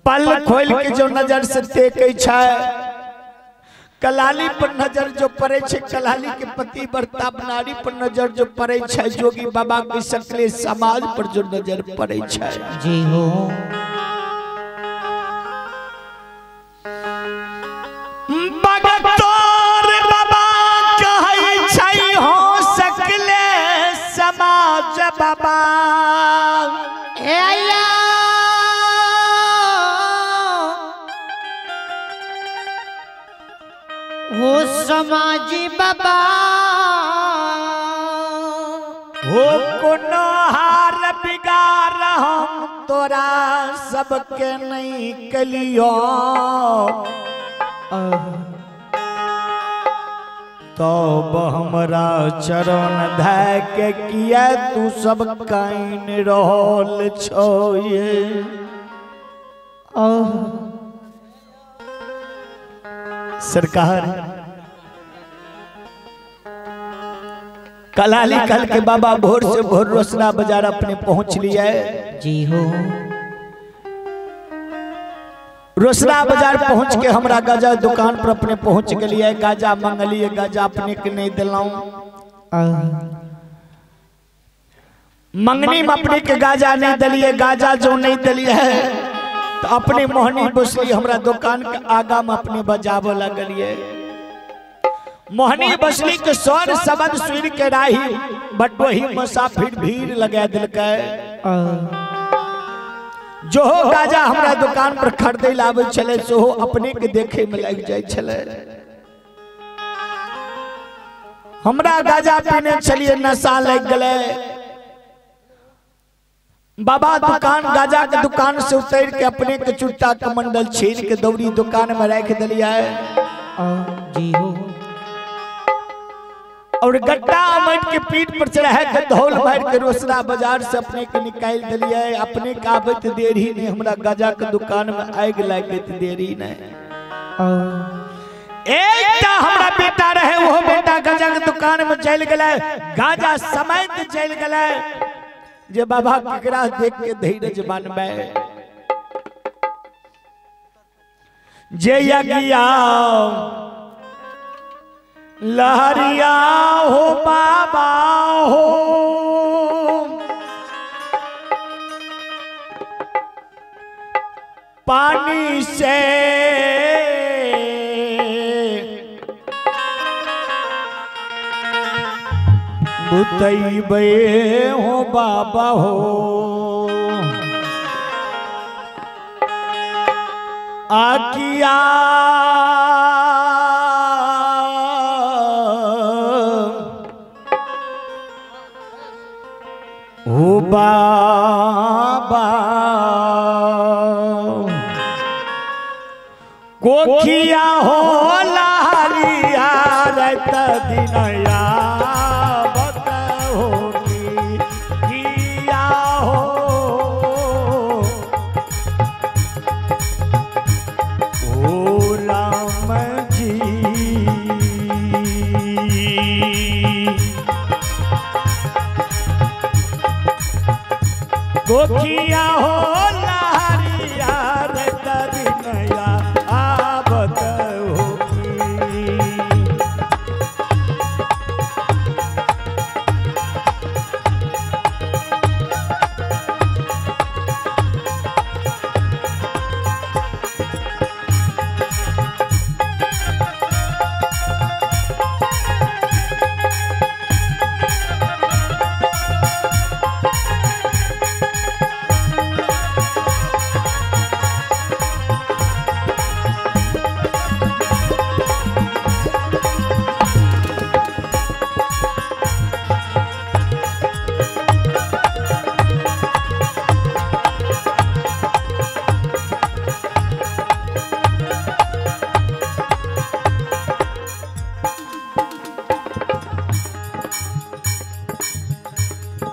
पल खोल के जो नजर से देखे छै, कलाली पर नजर जो पड़े छै, कलाली के पति बर्ता नारी पर नजर जो पड़े छै, जोगी बाबा के सकले समाज पर जो नजर पड़े छै। जी हो भगतोर बाबा कहै छै हो सकले समाज बाबा। हो समाजी बाबा हो कोनो हार बिगाड़ हम तोरा सबके नहीं कलियो, तब हमरा चरण धै के किया तू सब काइन रहल छो ये। सरकार कलाली कल के बाबा भोर से भोर रोसना बाजार अपने पहुंच लिया है। जी हो रोसना बाजार पहुंच के हमरा गाजा दुकान पर अपने पहुंच गलिए। गाजा मंगलिए, गाजा अपने के नहीं दिलाऊं, मंगनी में अपने के गाजा नहीं दलिए। गाजा जो नहीं दलिए है तो अपने मोहनी बसली हमरा दुकान के आगा में अपने बजाबो लगलिए। मोहनी बसली के स्वर शब्द सुन के राही बट वही मुसाफिर भीड़ लगा दिलके। जो हो गाजा हमरा दुकान पर खरीदे लावे चले, सो हो अपने के देखे में लग जाए चले। हमरा गाजा पीने चलिए नशा लग गले। बाबा दुकान गाजा के दुकान से उतर के अपने के चुट्टा कमंडल छीन के दौड़ी दुकान में रख दिलिया है। जी हो और गड्ढा मट के पीठ पर चढ़ा के धौल मार के रोसना बाजार से अपने के निकाल दिलिया है। अपने का आबत देर ही नहीं, हमरा गाजा के दुकान में आग लागत देर ही नहीं। एकटा हमरा बेटा रहे, वो बेटा गाजा के दुकान में चल गए। गाजा समय चल गए जे बाबा केकरा देख के धीरज बनबे। जे यज्ञा लहरिया हो बाबा हो, पानी से बुतैबे हो बाबा हो। आकिया हो बाबा, कोखिया हो लहरिया रत दिनया गोखिया हो लहरिया रत दिनया आवत होगी।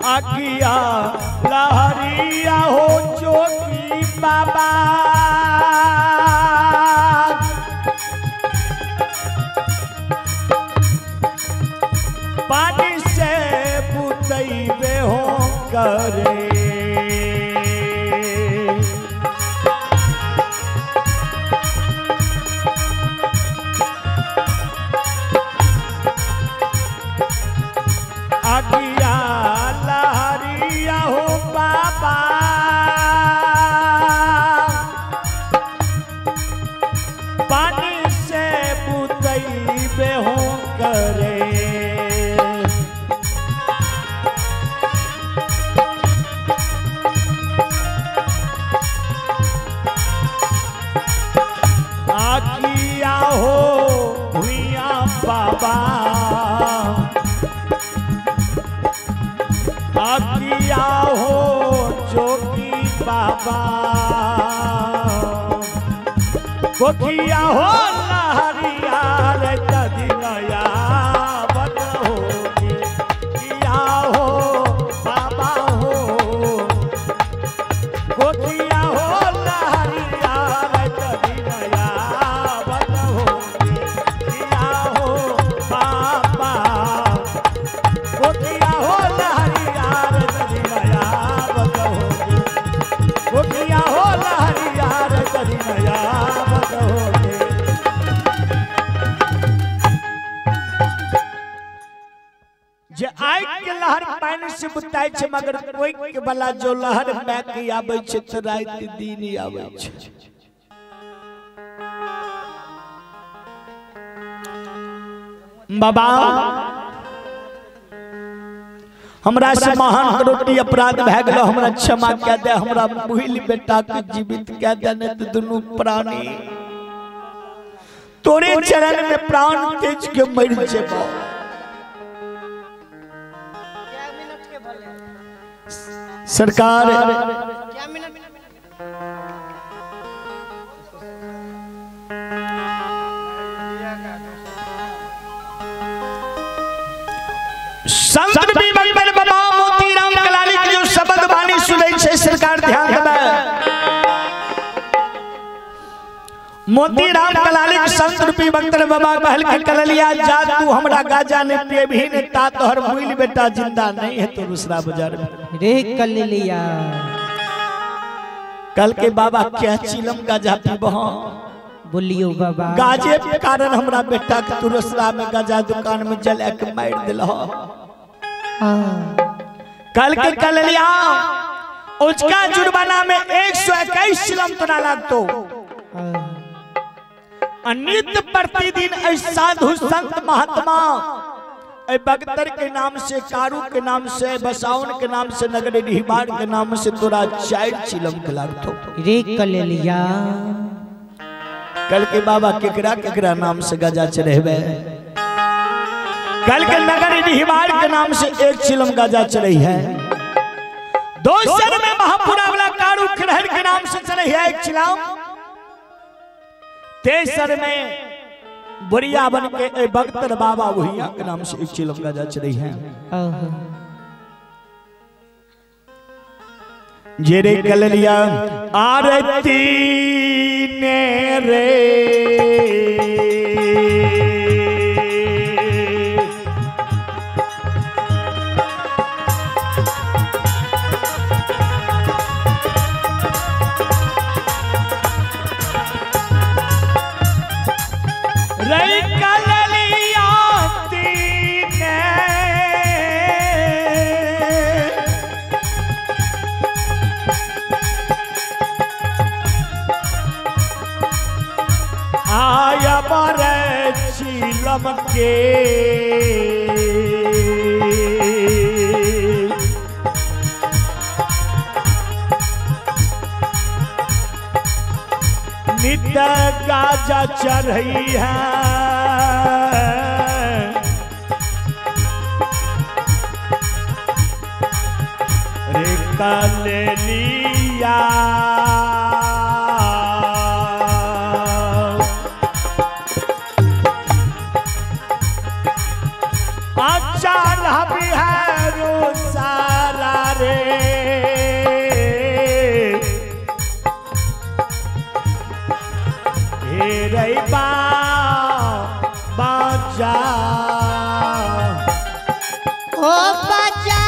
आगिया लहरिया हो जोगी बाबा, पानी से बुतैबे हो करे। गोखिया हो लहरिया रे तदिनया बद होगी किया हो बाबा हो गोखिया हो लहरिया रे तदिनया बद होगी किया हो बाबा गोखिया हो लहरिया रे तदिनया बद होगी गोखिया हो लहरिया रे तदिनया जे आइ के लहर पानी से बुताई छे मगर कोई के वाला जो लहर में के आबै छे त रात दिन आबै छे बाबा हमरा से महान करोटी अपराध भ गेलो हमरा क्षमा क दे हमरा भूल बेटा के जीवित क दे न त दुनु प्राणी तोरे चरण में प्राण तेज के मर जेबो सरकार क्या मिनट संत भी बंदर बाबा मोतीराम कलाली के जो शब्द वाणी सुनै छे सरकार ध्यान देबे मोतीराम कलाली के संत रूपी बंदर बाबा कहल के कललिया जा तू हमरा गाजा ने पियभी ने ता तोहर भूल बेटा जिंदा नहीं है तो दूसरा बाजार में रे कललिया कल के बाबा क्या चिलम गाजा पीबह बोलियो बाबा गाजे के कारण हमरा बेटा के तुरसरा में गाजा दुकान में जला के मार दिलह कल के कललिया उसका जुर्माना में 121 चिलम तो ना लागतो नित्य प्रतिदिन साधु संत महात्मा बगतर के नाम से कारू के नाम से बसाउन के नाम से नगर डिहबार के नाम से तोरा 4 चिलम के लागतो रे कललिया कल के बाबा केकरा नाम से गजा चढ़ेबे कल के नगर डिहबार के नाम से 1 चिलम गजा चढ़ी है दोसर में महापुरा वाला कारू खरहर के नाम से चढ़ी है 1 चिलम तेसर में बुढ़िया बन के बगतर बाबा वहिया के नाम से 1 चिलम गजा चढ़ी है जेरे कललिया आरती ने रे रे कललिया तीने आया बरे चिलम के नित्य गाजा चढ़ी है रे कललिया बिहारो सारा रे हे रे बाजा ओ बाजा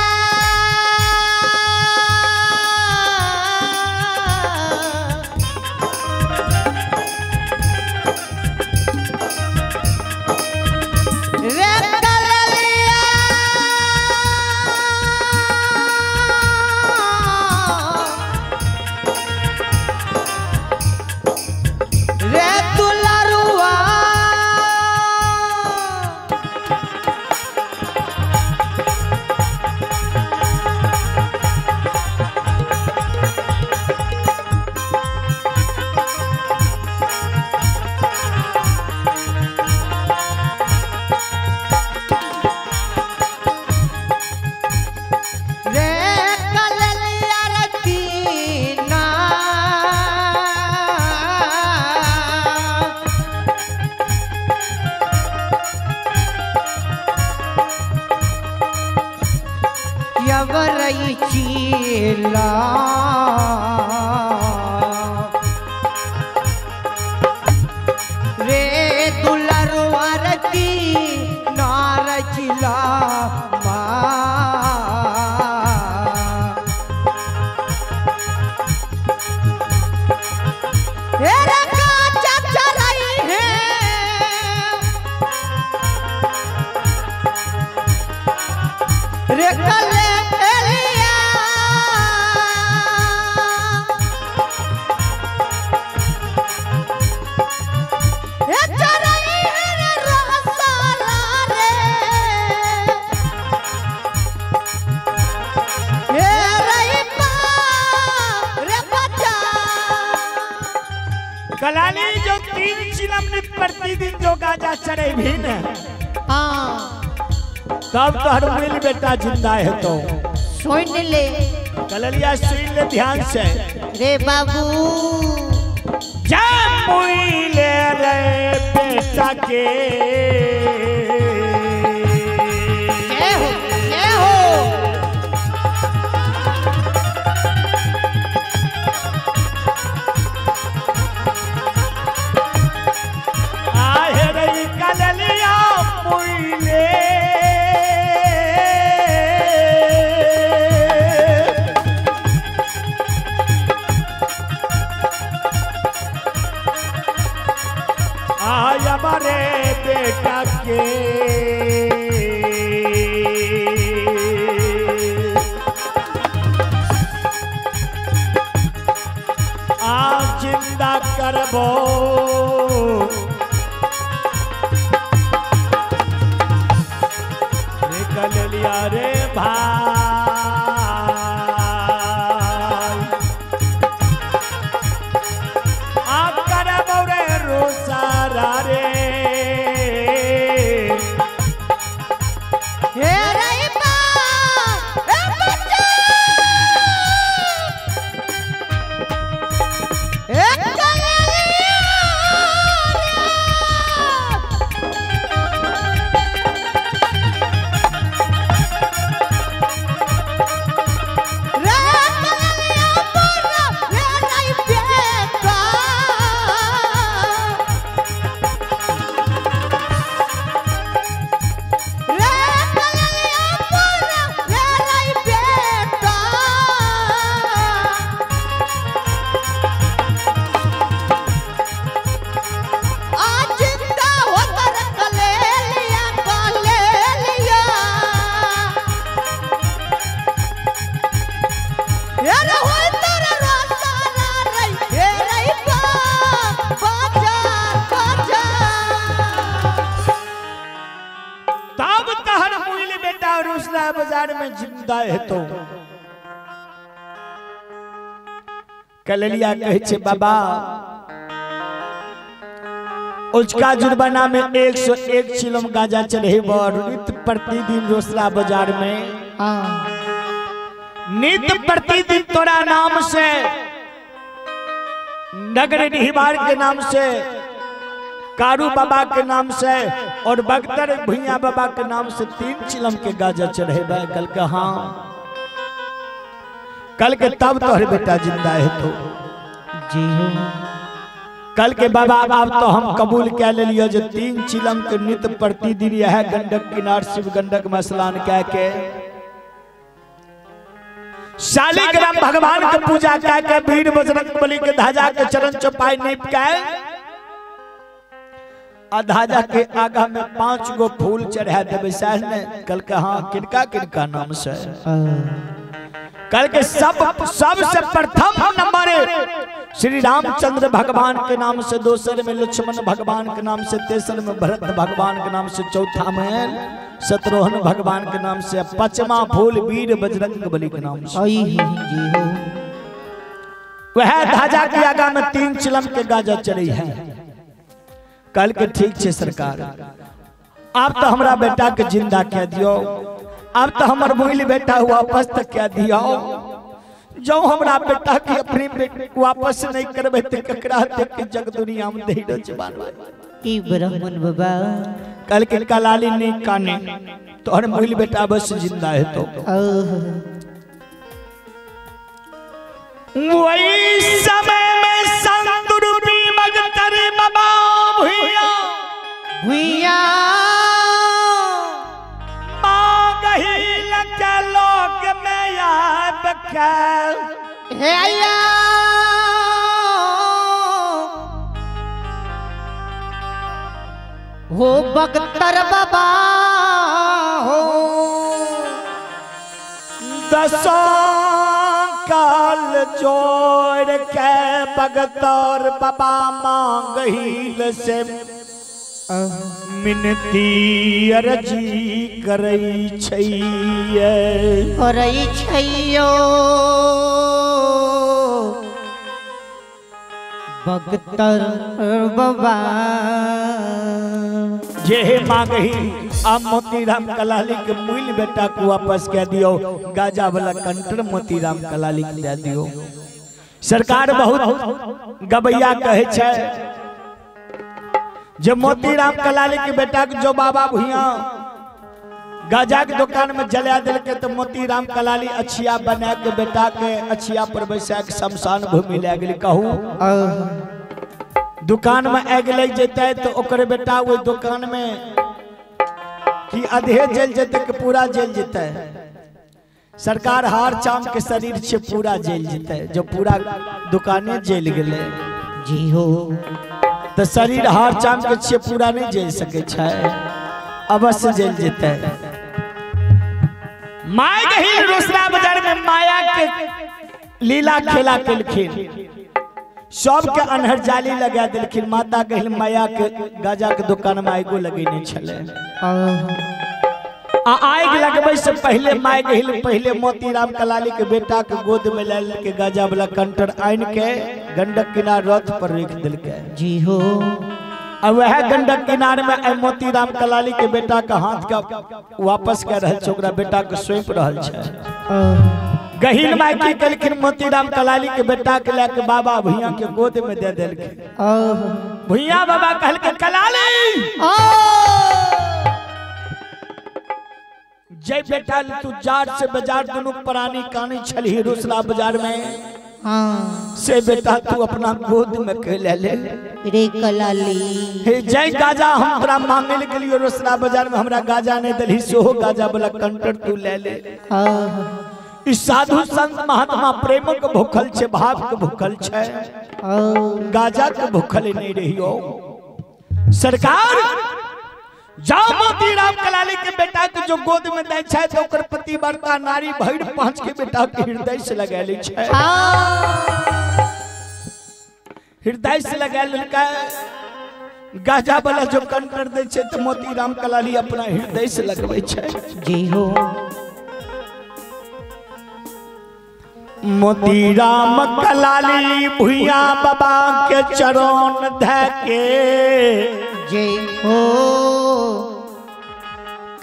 रही चीला रे दुलरवार की नार चिला रे कले लिया रे चरई रे रसाला रे हे रही पा रे बचा कलाली जो 3 चिलम ने प्रतिदिन जो गाजा चढ़े भी न हाँ तब तो हर मिल बेटा जिंदा है तो सुन ले कललिया सुन ले ध्यान से रे बाबू जा मुइले रे बेटा के जय हो जय हो आहे रे कललिया मुइले हमारे बेटा के आज जिंदा करबो निकल लिया रे भाई आ करबो रे रोसारा रे बाजार में जिंदा है तो कललिया कहे छे बाबा उसका जुर्माना में 101 चिलम गांजा चढ़े नित्य प्रतिदिन रोसड़ा बाजार में नित्य प्रतिदिन तोरा नाम से नगर निहिबार के नाम से कारू बाबा के नाम से और बख्तर भुइया बाबा के नाम से 3 चिलम के गाजा चढ़ेबा। कल के हाँ कल के तब तोहर बेटा जिंदा है तो जी हो कल के बाबा अब तो हम कबूल कह लियो जो 3 चिलम के नित्य प्रतिदिन यह गंडक किनार शिव गंडक में स्नान कह के शालिग्राम भगवान के पूजा कह के वीर बजरंग बली के ध्वजा के चरण चौपाई नीप के ध्वजा के आगा में 5 गो फूल चढ़ा देवे साहब ने। कल के हाँ किनका किनका नाम से कल के सबसे प्रथम नंबर श्री रामचंद्र भगवान के नाम से, दूसरे में लक्ष्मण भगवान के नाम से, तीसरे में भरत भगवान के नाम से, चौथा में शत्रुघ्न भगवान के नाम से, 5वां फूल वीर बजरंग बली के नाम से। वह ध्वजा के आगा में 3 चिलम के गाजा चढ़ी है। कल के ठीक छे सरकार आप तो हमरा बेटा के जिंदा कह दियो, आप तो हमर मोइल बेटा वापस तक कह दियो। जो हमरा बेटा के अपनी वापस नहीं करबे त ककरा तक के जग दुनिया में देहिरो जबान ई ब्राह्मण बाबा कल के कलाली नहीं काने तो हर मोइल बेटा बस जिंदा है तो वही समय में संतुरूपी मगतर बाबा भुइया भुइया गहिल के लोग में आब के हे आया हो बख्तर बाबा हो दसों काल जोड़ के बख्तर बाबा मांगहिल से मिनती अर्जी करई छैये करई छैयो बख्तर बाबा जे मांगही अब मोतीराम कलाली के मूल बेटा को वापस कह दियो गाजा वाला कंटर मोतीराम कलाली के दे दियो। सरकार बहुत गबैया कहे छे जब मोतीराम कलाली के बेटा के जो बाबा भुइया गाजा के दुकान में जला दिल के तो मोतीराम कलाली अछिया बना के बेटा के अछिया पर बैसा के शमशान भूमि ले गेल। कहू दुकान में आग लग जते तो ओकर बेटा वो दुकान में कि आधे जल जते कि पूरा जल जते। सरकार हार चाम के शरीर से पूरा जल जते जो पूरा दुकाने जल गए जी हो तो शरीर हार चाम के छे पूरा नहीं जल सके छे अवश्य जल जते। माय गहिल रोसड़ा बाजार में माया के लीला खेला केलखिन सबके अनहर जाली लगा दिलखिन। माता गहिल माया के गाजा के दुकान में आगो लगेने छले आग लगबे से पहले माय गहिल पहले मोतीराम कलाली के बेटा के गोद में ले के गाजा वाला कंटर आन के गंडक किनार रथ पर रख दिलके जी हो। अब वह गंडक किनार में मोतीराम कलाली के बेटा का हाथ का वापस कर रहल छ ओकरा बेटा के सौंप रहल छ। गहिल माय की कलखिन मोतीराम कलाली के बेटा के लेके बाबा भुइया के गोद में दे देलखिन। भुइया बाबा कहल के कलाली जय बेटा तू जार से बाजार दोनों प्राणी कानी छलही रोसड़ा बाजार में से बेटा तू अपना गोद में के ले ले रे कलाली हे जय गाजा हम तोरा मांगे के लिए रोसड़ा बाजार में हमरा गाजा नहीं दलही सोहो गाजा वाला कंटर तू ले ले। इस साधु संत महात्मा प्रेम के भूखल छे भाव के भूखल छे गाजा के भूखल नहीं रहियो। सरकार जाओ मोतीराम कलाली के बेटा के जो गोद में दै छै तो ओकर पतिव्रता नारी भैर पांच के बेटा के हृदय से लगा लै छै हृदय से लगा लेलका गाजा वाला जो कंटर दै छै तो मोतीराम कलाली अपना हृदय से लगबै छै जी हो। मोतीराम कलाली भुइया बाबा के चरण धके जय हो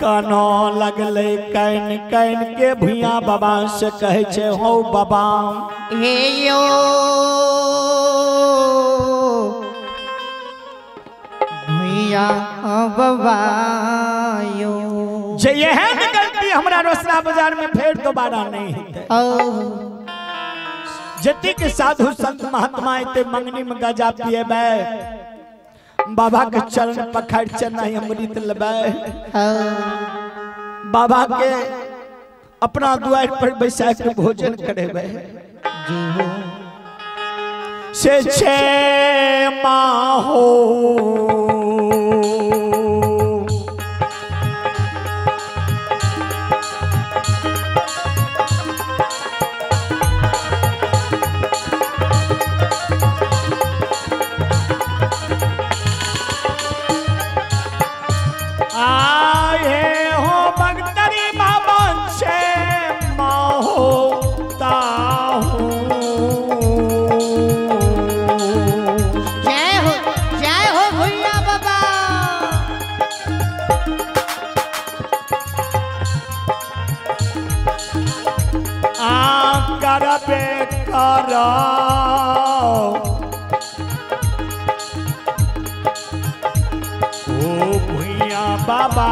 कानो लगले कैन कैन के भुइया बाबा से कहे छे हो बाबा हे यो भुइया बाबा यो जे एहन गलती हमरा रोसड़ा बाजार में फेर दोबारा नहीं हेतै। जति के साधु संत महात्मा एते मंगनी में गाजा पिएबे बाबा के चरण पखाड़ चना अमृत लेबे बाबा के अपना द्वार पर बैसा के भोजन करेबे जी हो। से छे माँ हो ओ भुइया बाबा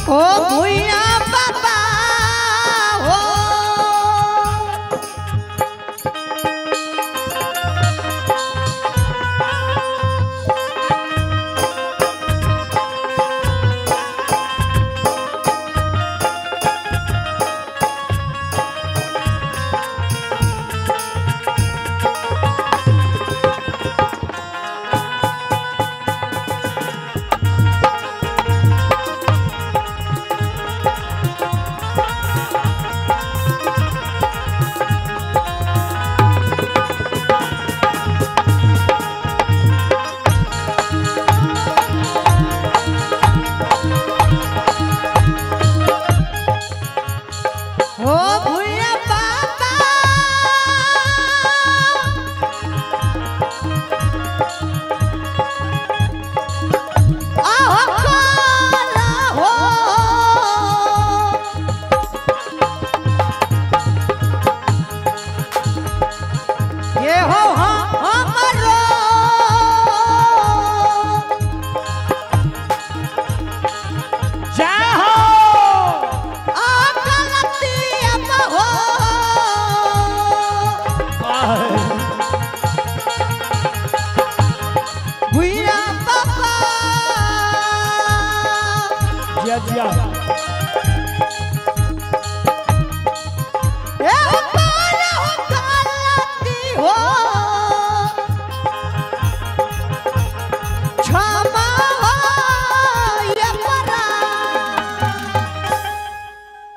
ओ भुइया बाबा हो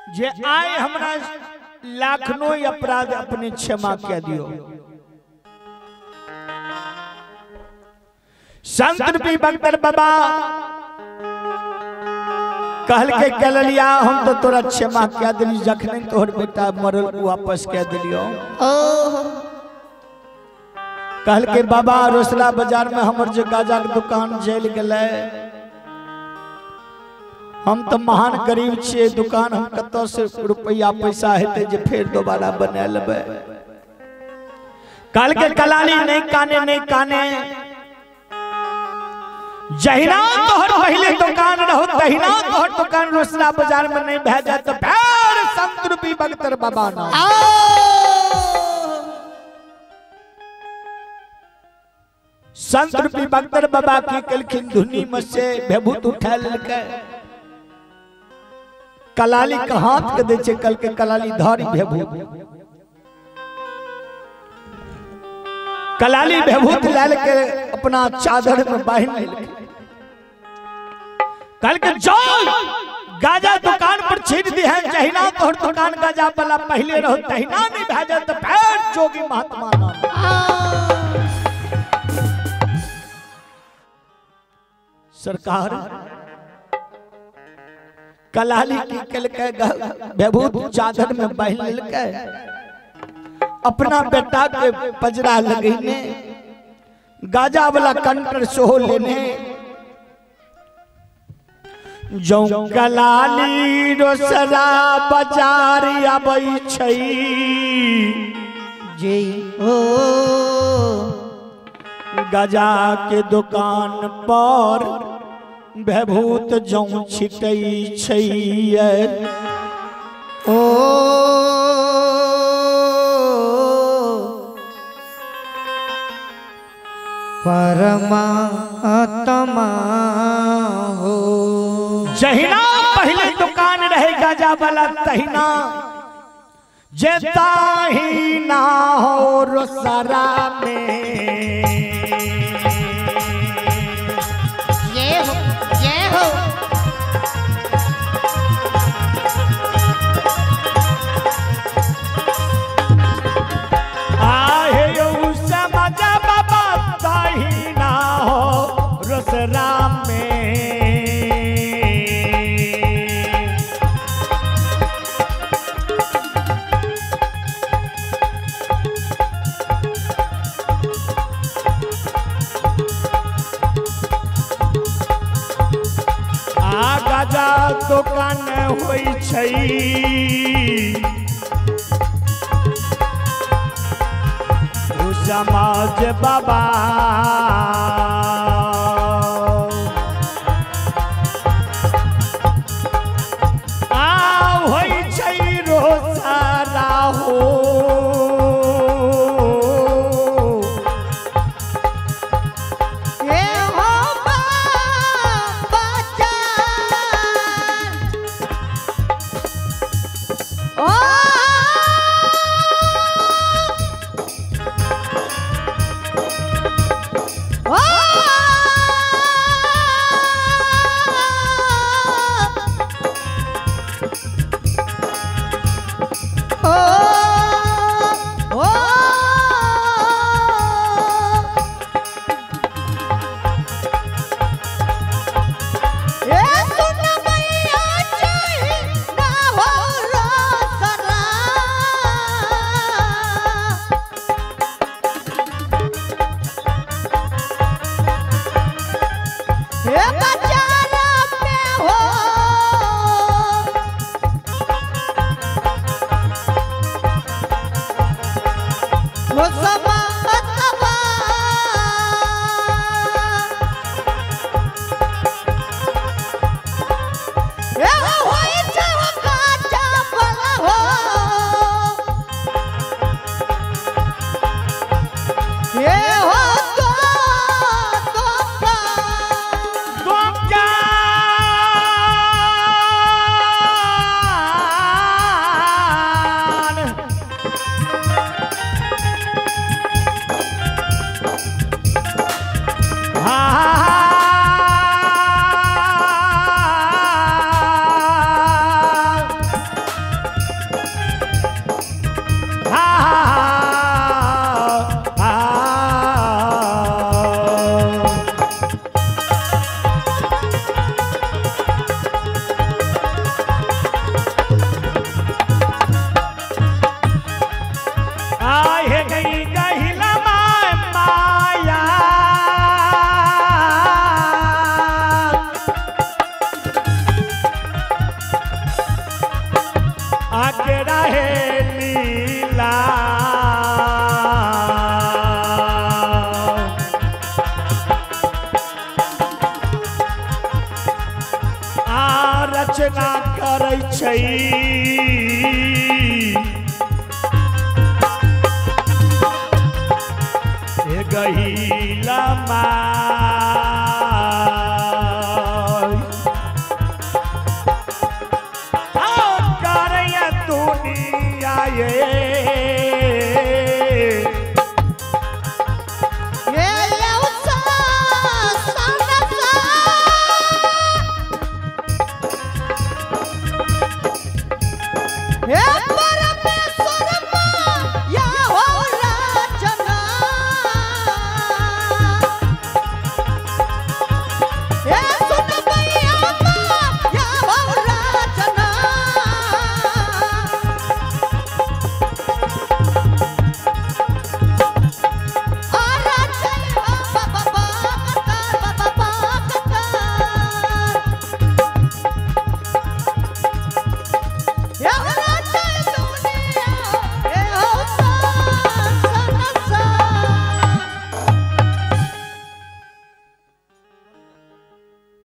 जे आए हमरा लाखों अपराध अपने क्षमा कह दियो। संत रूपी बख्तर बाबा कहल के कलिया हम तो तोरा क्षमा कह दिली, जखने तोहर बेटा मरल वापस कह दिलियो। कहल के बाबा रोसड़ा बाजार में हमर जो गाजा के दुकान जल गए, हम तो महान गरीब छे, दुकान हम कत से रुपया पैसा हेते जे फिर दोबारा बना लेबे। कहल के कलाली नहीं काने नहीं काने, जहिना तोहर पहले दुकान रहो तहिना तोहर दुकान रोसड़ा बाजार में नहीं भेजा तो फिर संत रूपी बख्तर बाबा ना। संत रूपी बख्तर बाबा की कलखिन धुनी में से भेभूत उठा लेके कलाली का हाथ के दे छे, कल के कलाली धारी भेभूत कलाली भेभूत लाल के अपना चादर में बांध लेके कल के जाओ गाजा दुकान पर छीट दी है, जहिना तोहर दुकान गाजा वाला पहले रहो तहिना नहीं भेजा तो फिर जोगी महात्मा नाम। सरकार कलाली की कल के भेभूत चादर में बांध लेके अपना बेटा के पजरा लगने गाजा वाला कंटर सोह लेने जो कलाली रोसड़ा बाजार आबै छई जय हो गजा के दुकान पर भेभूत जो छिटई छई ओ परमात्मा हो। जहिना पहले दुकान रहे गाजा वाला तहिना जेता ही ना हो रोसड़ा में। ये हो आहे यो समझ बाबा ताही ना हो रोसड़ा में। गाजा दुकान होई छई समाज बाबा बाजार में हो वो समा रचना करै छै